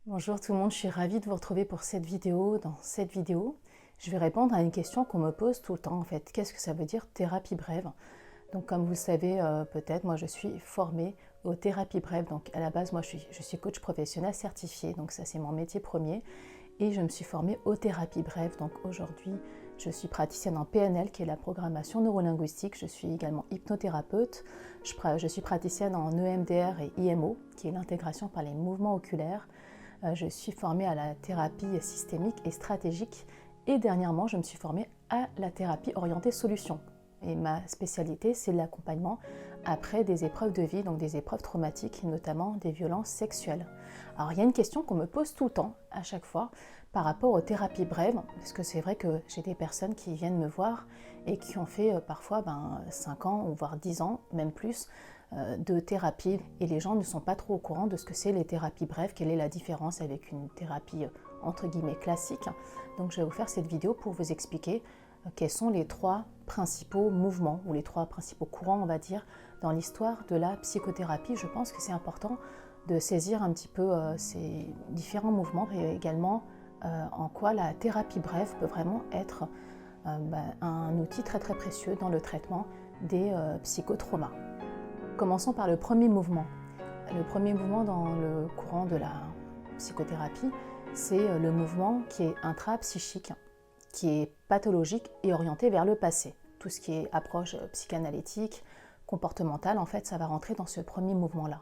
Bonjour tout le monde, je suis ravie de vous retrouver pour cette vidéo. Dans cette vidéo, je vais répondre à une question qu'on me pose tout le temps en fait. Qu'est-ce que ça veut dire thérapie brève? Donc comme vous le savez peut-être, moi je suis formée aux thérapies brèves. Donc à la base, moi je suis coach professionnel certifié, donc ça c'est mon métier premier. Et je me suis formée aux thérapies brèves. Donc aujourd'hui, je suis praticienne en PNL, qui est la programmation neurolinguistique. Je suis également hypnothérapeute. Je suis praticienne en EMDR et IMO, qui est l'intégration par les mouvements oculaires. Je suis formée à la thérapie systémique et stratégique. Et dernièrement, je me suis formée à la thérapie orientée solution. Et ma spécialité, c'est l'accompagnement après des épreuves de vie, donc des épreuves traumatiques, notamment des violences sexuelles. Alors, il y a une question qu'on me pose tout le temps, à chaque fois, par rapport aux thérapies brèves, parce que c'est vrai que j'ai des personnes qui viennent me voir et qui ont fait parfois 5 ans, ou voire 10 ans, même plus, de thérapie. Et les gens ne sont pas trop au courant de ce que c'est les thérapies brèves, quelle est la différence avec une thérapie entre guillemets classique. Donc je vais vous faire cette vidéo pour vous expliquer quels sont les 3 principaux mouvements ou les 3 principaux courants, on va dire, dans l'histoire de la psychothérapie. Je pense que c'est important de saisir un petit peu ces différents mouvements et également en quoi la thérapie brève peut vraiment être un outil très très précieux dans le traitement des psychotraumas. Commençons par le premier mouvement. Le premier mouvement dans le courant de la psychothérapie, c'est le mouvement qui est intrapsychique, qui est pathologique et orienté vers le passé. Tout ce qui est approche psychanalytique, comportementale, en fait, ça va rentrer dans ce premier mouvement-là.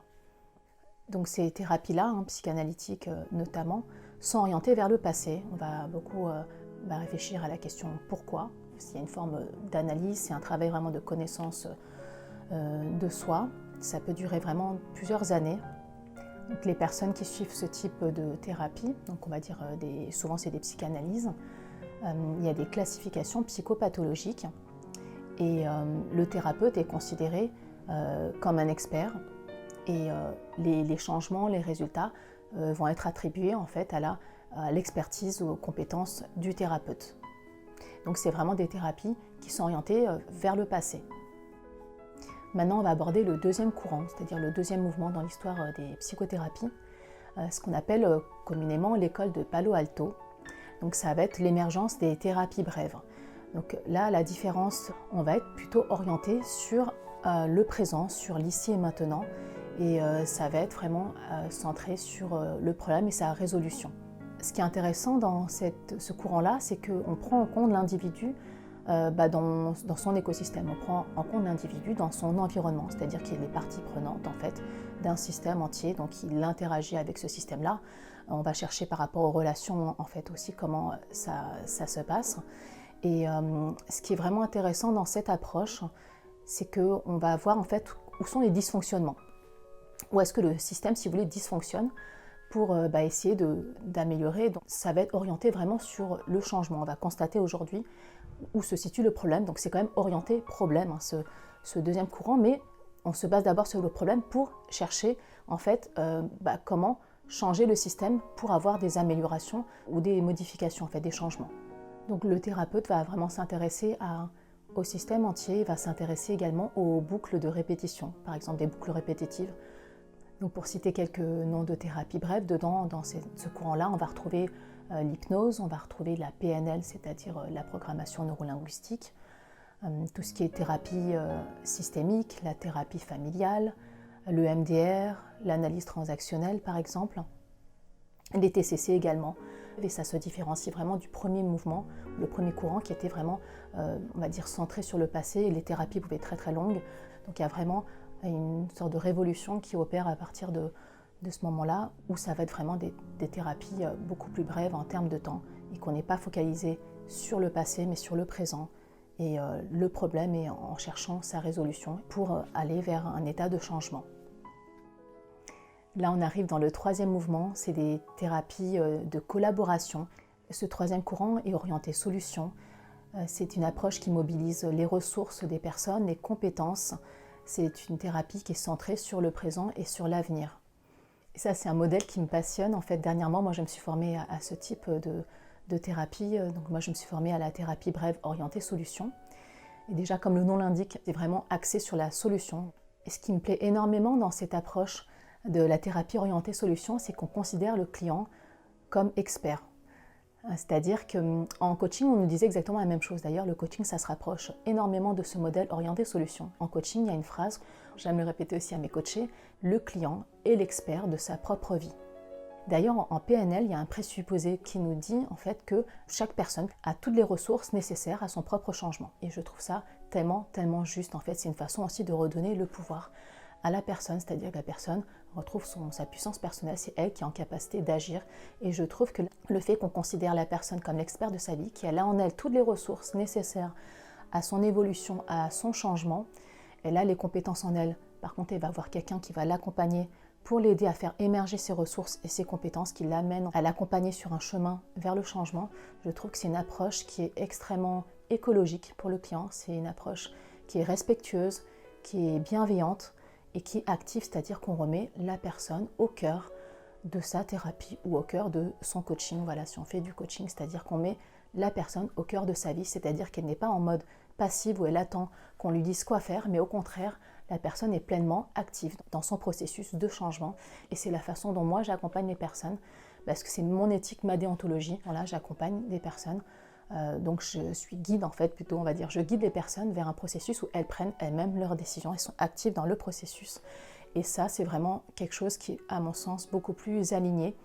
Donc ces thérapies-là, psychanalytiques notamment, sont orientées vers le passé. On va beaucoup réfléchir à la question pourquoi. Il y a une forme d'analyse, c'est un travail vraiment de connaissance de soi. Ça peut durer vraiment plusieurs années. Donc les personnes qui suivent ce type de thérapie, donc on va dire souvent c'est des psychanalyses, il y a des classifications psychopathologiques et le thérapeute est considéré comme un expert et les changements, les résultats vont être attribués en fait à l'expertise ou aux compétences du thérapeute. Donc c'est vraiment des thérapies qui sont orientées vers le passé. Maintenant, on va aborder le deuxième courant, c'est-à-dire le deuxième mouvement dans l'histoire des psychothérapies, ce qu'on appelle communément l'école de Palo Alto. Donc ça va être l'émergence des thérapies brèves. Donc là, la différence, on va être plutôt orienté sur le présent, sur l'ici et maintenant, et ça va être vraiment centré sur le problème et sa résolution. Ce qui est intéressant dans ce courant-là, c'est qu'on prend en compte l'individu dans son écosystème. On prend en compte l'individu dans son environnement, c'est-à-dire qu'il est partie prenante en fait d'un système entier, donc il interagit avec ce système-là. On va chercher par rapport aux relations en fait aussi comment ça se passe. Et ce qui est vraiment intéressant dans cette approche, c'est qu'on va voir en fait où sont les dysfonctionnements. Où est-ce que le système, si vous voulez, dysfonctionne pour essayer d'améliorer. Donc ça va être orienté vraiment sur le changement. On va constater aujourd'hui où se situe le problème. Donc c'est quand même orienté problème, ce deuxième courant, mais on se base d'abord sur le problème pour chercher en fait comment changer le système pour avoir des améliorations ou des modifications, en fait, des changements. Donc le thérapeute va vraiment s'intéresser au système entier, il va s'intéresser également aux boucles de répétition, par exemple des boucles répétitives. Donc pour citer quelques noms de thérapies brèves, dedans, dans ce courant-là, on va retrouver l'hypnose, on va retrouver la PNL, c'est-à-dire la programmation neurolinguistique, tout ce qui est thérapie systémique, la thérapie familiale, le MDR, l'analyse transactionnelle par exemple, les TCC également. Et ça se différencie vraiment du premier mouvement, le premier courant qui était vraiment, on va dire, centré sur le passé et les thérapies pouvaient être très très longues. Donc il y a vraiment une sorte de révolution qui opère à partir de ce moment-là où ça va être vraiment des thérapies beaucoup plus brèves en termes de temps et qu'on n'est pas focalisé sur le passé mais sur le présent et le problème est en cherchant sa résolution pour aller vers un état de changement. Là on arrive dans le troisième mouvement, c'est des thérapies de collaboration. Ce troisième courant est orienté solution. C'est une approche qui mobilise les ressources des personnes, les compétences. C'est une thérapie qui est centrée sur le présent et sur l'avenir. Et ça, c'est un modèle qui me passionne. En fait, dernièrement, moi, je me suis formée à ce type de thérapie. Donc, moi, je me suis formée à la thérapie brève orientée solution. Et déjà, comme le nom l'indique, c'est vraiment axé sur la solution. Et ce qui me plaît énormément dans cette approche de la thérapie orientée solution, c'est qu'on considère le client comme expert. C'est-à-dire qu'en coaching, on nous disait exactement la même chose. D'ailleurs, le coaching, ça se rapproche énormément de ce modèle orienté solution. En coaching, il y a une phrase, j'aime le répéter aussi à mes coachés, le client est l'expert de sa propre vie. D'ailleurs, en PNL, il y a un présupposé qui nous dit en fait que chaque personne a toutes les ressources nécessaires à son propre changement. Et je trouve ça tellement, tellement juste. En fait, c'est une façon aussi de redonner le pouvoir à la personne, c'est-à-dire que la personne retrouve sa puissance personnelle, c'est elle qui est en capacité d'agir. Et je trouve que le fait qu'on considère la personne comme l'expert de sa vie, qui a en elle toutes les ressources nécessaires à son évolution, à son changement, elle a les compétences en elle. Par contre, elle va avoir quelqu'un qui va l'accompagner pour l'aider à faire émerger ses ressources et ses compétences, qui l'amènent à l'accompagner sur un chemin vers le changement. Je trouve que c'est une approche qui est extrêmement écologique pour le client. C'est une approche qui est respectueuse, qui est bienveillante et qui est active, c'est-à-dire qu'on remet la personne au cœur de sa thérapie ou au cœur de son coaching. Voilà, si on fait du coaching, c'est-à-dire qu'on met la personne au cœur de sa vie, c'est-à-dire qu'elle n'est pas en mode passive où elle attend qu'on lui dise quoi faire, mais au contraire, la personne est pleinement active dans son processus de changement. Et c'est la façon dont moi j'accompagne les personnes, parce que c'est mon éthique, ma déontologie. Voilà, j'accompagne des personnes. Donc je suis guide en fait, plutôt on va dire, je guide les personnes vers un processus où elles prennent elles-mêmes leurs décisions, elles sont actives dans le processus. Et ça, c'est vraiment quelque chose qui est, à mon sens, beaucoup plus aligné.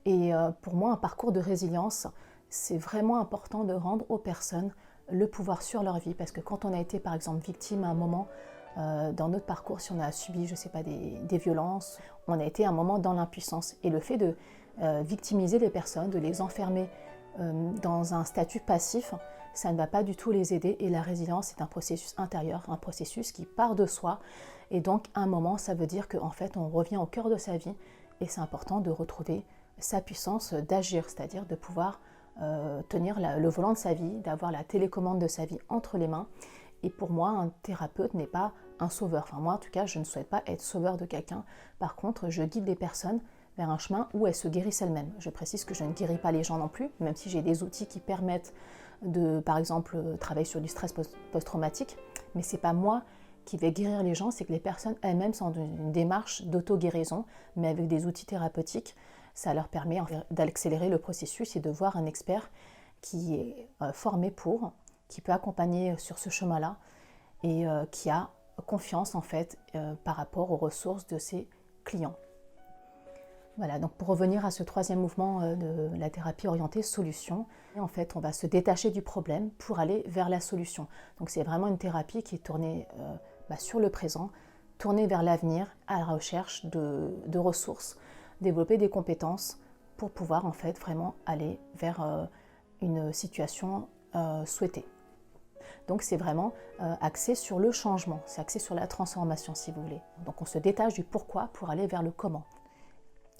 Et pour moi, un parcours de résilience, c'est vraiment important de rendre aux personnes le pouvoir sur leur vie. Parce que quand on a été, par exemple, victime à un moment dans notre parcours, si on a subi, je ne sais pas, des violences, on a été à un moment dans l'impuissance. Et le fait de victimiser les personnes, de les enfermer dans un statut passif, ça ne va pas du tout les aider. Et la résilience, c'est un processus intérieur, un processus qui part de soi. Et donc, à un moment, ça veut dire qu'en fait, on revient au cœur de sa vie. Et c'est important de retrouver sa puissance d'agir, c'est-à-dire de pouvoir tenir le volant de sa vie, d'avoir la télécommande de sa vie entre les mains. Et pour moi, un thérapeute n'est pas un sauveur. Enfin, moi, en tout cas, je ne souhaite pas être sauveur de quelqu'un. Par contre, je guide les personnes vers un chemin où elles se guérissent elles-mêmes. Je précise que je ne guéris pas les gens non plus, même si j'ai des outils qui permettent de, par exemple, travailler sur du stress post-traumatique. Mais ce n'est pas moi qui vais guérir les gens, c'est que les personnes elles-mêmes sont dans une démarche d'auto-guérison, mais avec des outils thérapeutiques. Ça leur permet d'accélérer le processus et de voir un expert qui est formé pour, qui peut accompagner sur ce chemin-là et qui a confiance en fait par rapport aux ressources de ses clients. Voilà, donc pour revenir à ce troisième mouvement de la thérapie orientée solution, en fait, on va se détacher du problème pour aller vers la solution. Donc c'est vraiment une thérapie qui est tournée sur le présent, tournée vers l'avenir, à la recherche de ressources, développer des compétences pour pouvoir en fait vraiment aller vers une situation souhaitée. Donc c'est vraiment axé sur le changement, c'est axé sur la transformation si vous voulez. Donc on se détache du pourquoi pour aller vers le comment.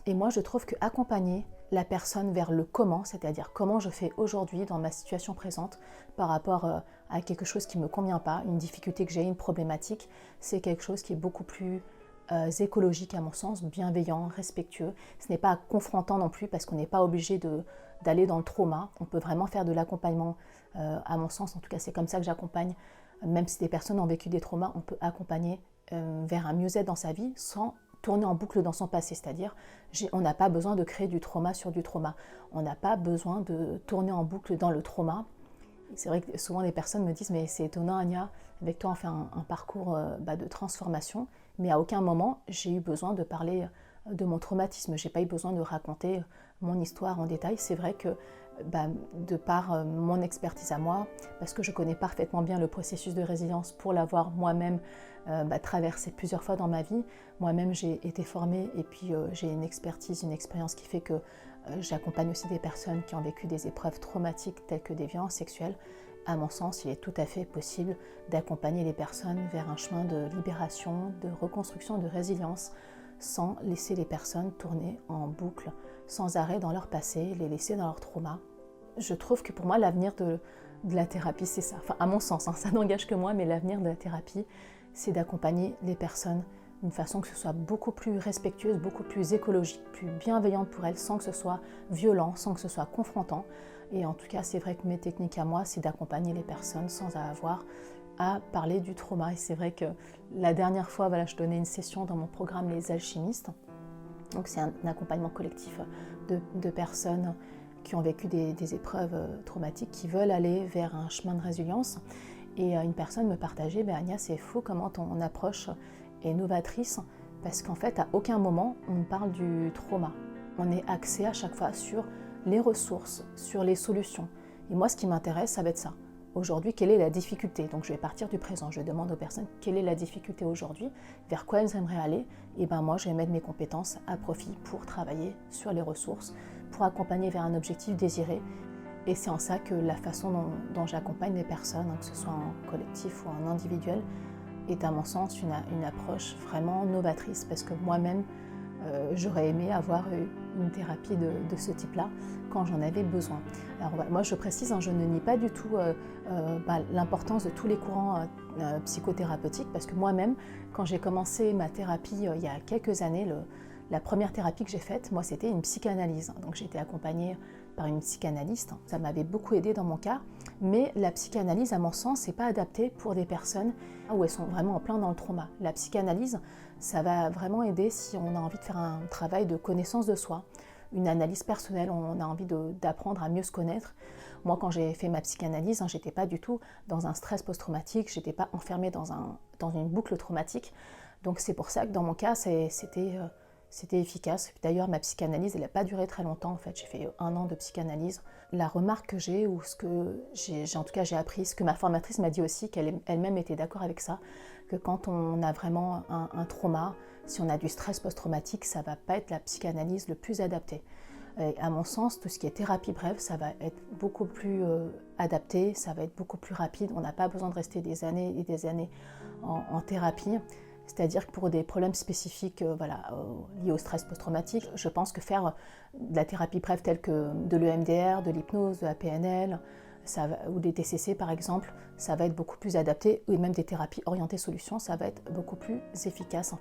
Et moi, je trouve qu'accompagner la personne vers le comment, c'est-à-dire comment je fais aujourd'hui dans ma situation présente par rapport à quelque chose qui ne me convient pas, une difficulté que j'ai, une problématique, c'est quelque chose qui est beaucoup plus écologique à mon sens, bienveillant, respectueux. Ce n'est pas confrontant non plus parce qu'on n'est pas obligé d'aller dans le trauma. On peut vraiment faire de l'accompagnement, à mon sens, en tout cas c'est comme ça que j'accompagne. Même si des personnes ont vécu des traumas, on peut accompagner vers un mieux-être dans sa vie sans tourner en boucle dans son passé, c'est-à-dire on n'a pas besoin de créer du trauma sur du trauma, on n'a pas besoin de tourner en boucle dans le trauma. C'est vrai que souvent les personnes me disent mais c'est étonnant Ania, avec toi on fait un parcours de transformation, mais à aucun moment j'ai eu besoin de parler de mon traumatisme, j'ai pas eu besoin de raconter mon histoire en détail. C'est vrai que de par mon expertise à moi, parce que je connais parfaitement bien le processus de résilience pour l'avoir moi-même traversé plusieurs fois dans ma vie. Moi-même j'ai été formée et puis j'ai une expertise, une expérience qui fait que j'accompagne aussi des personnes qui ont vécu des épreuves traumatiques telles que des violences sexuelles. À mon sens, il est tout à fait possible d'accompagner les personnes vers un chemin de libération, de reconstruction, de résilience, sans laisser les personnes tourner en boucle sans arrêt dans leur passé, les laisser dans leur trauma. Je trouve que pour moi, l'avenir de la thérapie, c'est ça. Enfin, à mon sens, ça n'engage que moi, mais l'avenir de la thérapie, c'est d'accompagner les personnes d'une façon que ce soit beaucoup plus respectueuse, beaucoup plus écologique, plus bienveillante pour elles, sans que ce soit violent, sans que ce soit confrontant. Et en tout cas, c'est vrai que mes techniques à moi, c'est d'accompagner les personnes sans avoir à parler du trauma. Et c'est vrai que la dernière fois, je donnais une session dans mon programme Les Alchimistes. Donc c'est un accompagnement collectif de personnes qui ont vécu des épreuves traumatiques, qui veulent aller vers un chemin de résilience. Et une personne me partageait, ben Ania, c'est fou comment ton approche est novatrice, parce qu'en fait, à aucun moment, on parle du trauma. On est axé à chaque fois sur les ressources, sur les solutions. Et moi, ce qui m'intéresse, ça va être ça. Aujourd'hui, quelle est la difficulté? Donc, je vais partir du présent. Je demande aux personnes quelle est la difficulté aujourd'hui, vers quoi elles aimeraient aller. Et ben moi, je vais mettre mes compétences à profit pour travailler sur les ressources, pour accompagner vers un objectif désiré. Et c'est en ça que la façon dont j'accompagne les personnes, que ce soit en collectif ou en individuel, est à mon sens une approche vraiment novatrice, parce que moi-même, j'aurais aimé avoir une thérapie de ce type-là quand j'en avais besoin. Alors moi je précise, je ne nie pas du tout l'importance de tous les courants psychothérapeutiques, parce que moi-même, quand j'ai commencé ma thérapie il y a quelques années, la première thérapie que j'ai faite, moi c'était une psychanalyse. Donc j'ai été accompagnée par une psychanalyste. Ça m'avait beaucoup aidé dans mon cas, mais la psychanalyse, à mon sens, n'est pas adaptée pour des personnes où elles sont vraiment en plein dans le trauma. La psychanalyse, ça va vraiment aider si on a envie de faire un travail de connaissance de soi, une analyse personnelle, on a envie d'apprendre à mieux se connaître. Moi, quand j'ai fait ma psychanalyse, j'étais pas du tout dans un stress post-traumatique, j'étais pas enfermée dans une boucle traumatique. Donc c'est pour ça que dans mon cas, c'était efficace. D'ailleurs, ma psychanalyse, elle n'a pas duré très longtemps. En fait, j'ai fait 1 an de psychanalyse. La remarque que j'ai, ou ce que en tout cas j'ai appris, ce que ma formatrice m'a dit aussi, qu'elle elle-même était d'accord avec ça, que quand on a vraiment un trauma, si on a du stress post-traumatique, ça ne va pas être la psychanalyse le plus adapté. Et à mon sens, tout ce qui est thérapie brève, ça va être beaucoup plus adapté, ça va être beaucoup plus rapide. On n'a pas besoin de rester des années et des années en thérapie. C'est-à-dire que pour des problèmes spécifiques liés au stress post-traumatique, je pense que faire de la thérapie brève telle que de l'EMDR, de l'hypnose, de la PNL, ou des TCC par exemple, ça va être beaucoup plus adapté, ou même des thérapies orientées solutions, ça va être beaucoup plus efficace.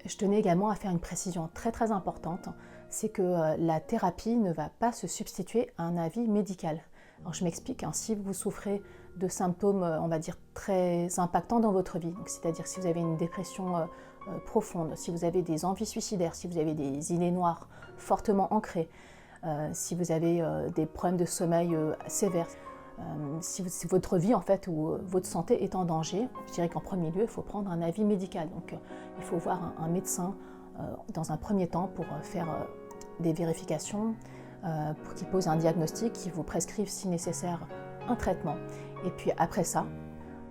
Je tenais également à faire une précision très très importante, c'est que la thérapie ne va pas se substituer à un avis médical. Alors je m'explique, si vous souffrez de symptômes, on va dire, très impactants dans votre vie, c'est-à-dire si vous avez une dépression profonde, si vous avez des envies suicidaires, si vous avez des idées noires fortement ancrées, si vous avez des problèmes de sommeil sévères, si votre vie en fait ou votre santé est en danger, je dirais qu'en premier lieu, il faut prendre un avis médical. Donc il faut voir un médecin dans un premier temps pour faire des vérifications, pour qu'il pose un diagnostic, qu'il vous prescrive si nécessaire un traitement. Et puis après ça,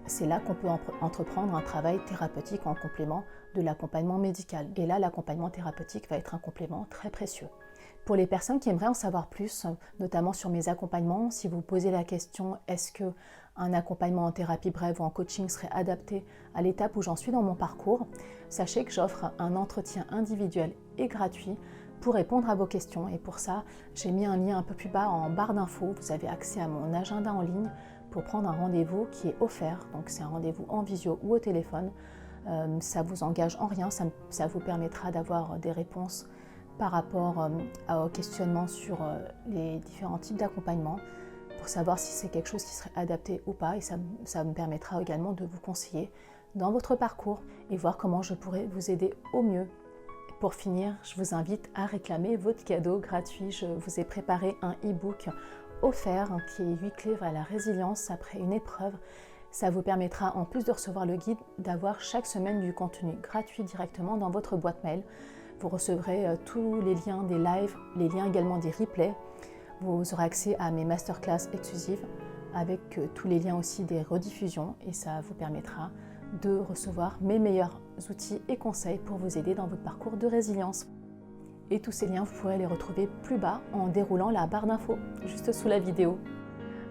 c'est là qu'on peut entreprendre un travail thérapeutique en complément de l'accompagnement médical. Et là, l'accompagnement thérapeutique va être un complément très précieux. Pour les personnes qui aimeraient en savoir plus, notamment sur mes accompagnements, si vous posez la question est-ce qu'un accompagnement en thérapie brève ou en coaching serait adapté à l'étape où j'en suis dans mon parcours, sachez que j'offre un entretien individuel et gratuit pour répondre à vos questions. Et pour ça, j'ai mis un lien un peu plus bas en barre d'infos. Vous avez accès à mon agenda en ligne pour prendre un rendez-vous qui est offert. Donc c'est un rendez-vous en visio ou au téléphone. Ça ne vous engage en rien, ça vous permettra d'avoir des réponses par rapport au questionnement sur les différents types d'accompagnement pour savoir si c'est quelque chose qui serait adapté ou pas, et ça me permettra également de vous conseiller dans votre parcours et voir comment je pourrais vous aider au mieux. Pour finir, je vous invite à réclamer votre cadeau gratuit. Je vous ai préparé un e-book offert qui est 8 clés vers la résilience après une épreuve. Ça vous permettra, en plus de recevoir le guide, d'avoir chaque semaine du contenu gratuit directement dans votre boîte mail. Vous recevrez tous les liens des lives, les liens également des replays. Vous aurez accès à mes masterclass exclusives avec tous les liens aussi des rediffusions, et ça vous permettra de recevoir mes meilleurs outils et conseils pour vous aider dans votre parcours de résilience. Et tous ces liens, vous pourrez les retrouver plus bas en déroulant la barre d'infos, juste sous la vidéo.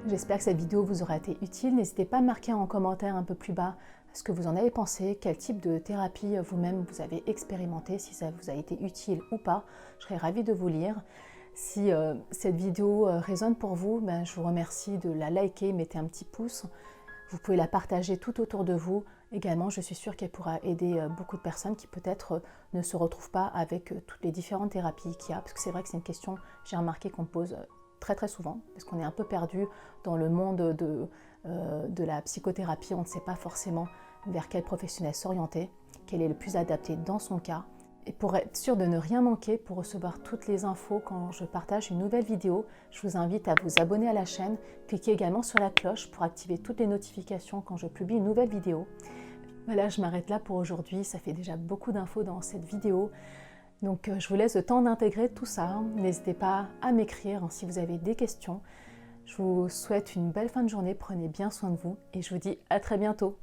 J'espère que cette vidéo vous aura été utile. N'hésitez pas à marquer en commentaire un peu plus bas ce que vous en avez pensé, quel type de thérapie vous-même vous avez expérimenté, si ça vous a été utile ou pas. Je serais ravie de vous lire. Si cette vidéo résonne pour vous, je vous remercie de la liker, mettez un petit pouce. Vous pouvez la partager tout autour de vous. Également, je suis sûre qu'elle pourra aider beaucoup de personnes qui peut-être ne se retrouvent pas avec toutes les différentes thérapies qu'il y a. Parce que c'est vrai que c'est une question, j'ai remarqué qu'on me pose très très souvent, parce qu'on est un peu perdu dans le monde de la psychothérapie. On ne sait pas forcément vers quel professionnel s'orienter, quel est le plus adapté dans son cas. Et pour être sûr de ne rien manquer, pour recevoir toutes les infos quand je partage une nouvelle vidéo, je vous invite à vous abonner à la chaîne, cliquez également sur la cloche pour activer toutes les notifications quand je publie une nouvelle vidéo. Voilà, je m'arrête là pour aujourd'hui, ça fait déjà beaucoup d'infos dans cette vidéo. Donc je vous laisse le temps d'intégrer tout ça. N'hésitez pas à m'écrire si vous avez des questions. Je vous souhaite une belle fin de journée, prenez bien soin de vous et je vous dis à très bientôt.